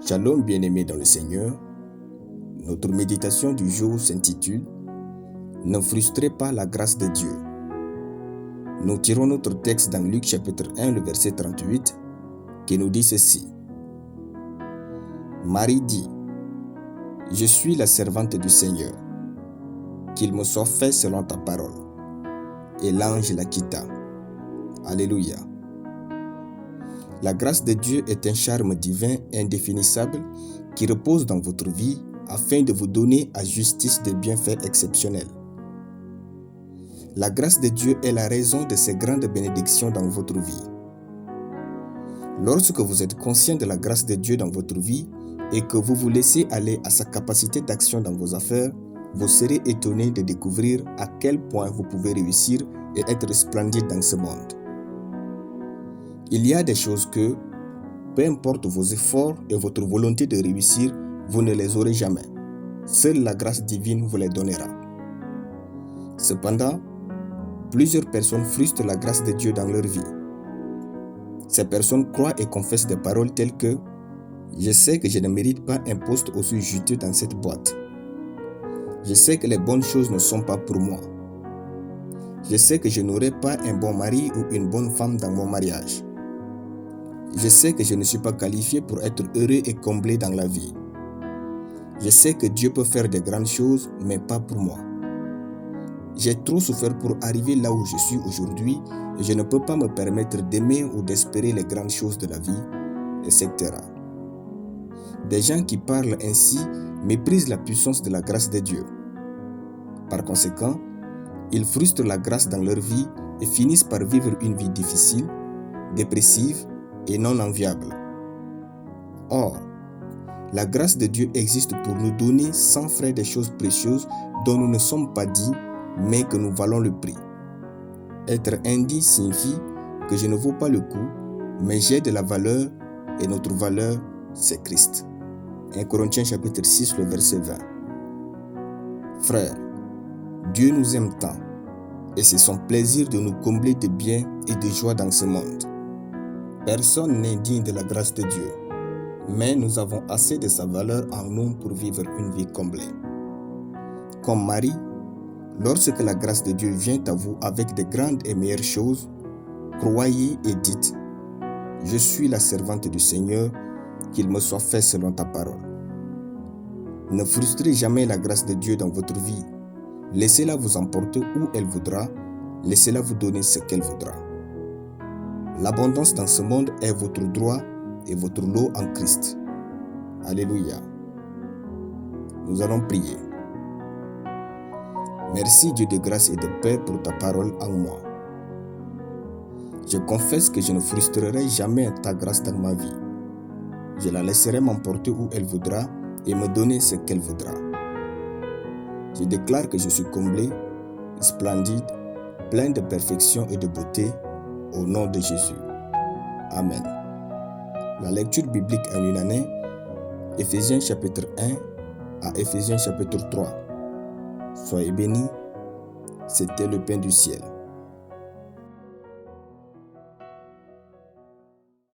Shalom bien-aimés dans le Seigneur, notre méditation du jour s'intitule « Ne frustrez pas la grâce de Dieu ». Nous tirons notre texte dans Luc chapitre 1, le verset 38, qui nous dit ceci. Marie dit, « Je suis la servante du Seigneur, qu'il me soit fait selon ta parole. » Et l'ange la quitta. Alléluia. La grâce de Dieu est un charme divin indéfinissable qui repose dans votre vie afin de vous donner à justice des bienfaits exceptionnels. La grâce de Dieu est la raison de ces grandes bénédictions dans votre vie. Lorsque vous êtes conscient de la grâce de Dieu dans votre vie et que vous vous laissez aller à sa capacité d'action dans vos affaires, vous serez étonné de découvrir à quel point vous pouvez réussir et être splendide dans ce monde. Il y a des choses que, peu importe vos efforts et votre volonté de réussir, vous ne les aurez jamais. Seule la grâce divine vous les donnera. Cependant, plusieurs personnes frustrent la grâce de Dieu dans leur vie. Ces personnes croient et confessent des paroles telles que « Je sais que je ne mérite pas un poste aussi juteux dans cette boîte. Je sais que les bonnes choses ne sont pas pour moi. Je sais que je n'aurai pas un bon mari ou une bonne femme dans mon mariage. Je sais que je ne suis pas qualifié pour être heureux et comblé dans la vie. Je sais que Dieu peut faire des grandes choses, mais pas pour moi. J'ai trop souffert pour arriver là où je suis aujourd'hui et je ne peux pas me permettre d'aimer ou d'espérer les grandes choses de la vie, etc. » Des gens qui parlent ainsi méprisent la puissance de la grâce de Dieu. Par conséquent, ils frustrent la grâce dans leur vie et finissent par vivre une vie difficile, dépressive et non enviable. Or, la grâce de Dieu existe pour nous donner sans frais des choses précieuses dont nous ne sommes pas dignes, mais que nous valons le prix. Être indigne signifie que je ne vaux pas le coup, mais j'ai de la valeur et notre valeur, c'est Christ. 1 Corinthiens chapitre 6, le verset 20. Frères, Dieu nous aime tant, et c'est son plaisir de nous combler de bien et de joie dans ce monde. Personne n'est digne de la grâce de Dieu, mais nous avons assez de sa valeur en nous pour vivre une vie comblée. Comme Marie, lorsque la grâce de Dieu vient à vous avec de grandes et meilleures choses, croyez et dites « Je suis la servante du Seigneur, qu'il me soit fait selon ta parole. » Ne frustrez jamais la grâce de Dieu dans votre vie. Laissez-la vous emporter où elle voudra, laissez-la vous donner ce qu'elle voudra. L'abondance dans ce monde est votre droit et votre lot en Christ. Alléluia. Nous allons prier. Merci Dieu de grâce et de paix pour ta parole en moi. Je confesse que je ne frustrerai jamais ta grâce dans ma vie. Je la laisserai m'emporter où elle voudra et me donner ce qu'elle voudra. Je déclare que je suis comblé, splendide, plein de perfection et de beauté, au nom de Jésus. Amen. La lecture biblique en une année, Éphésiens chapitre 1 à Éphésiens chapitre 3. Soyez bénis, c'était le pain du ciel.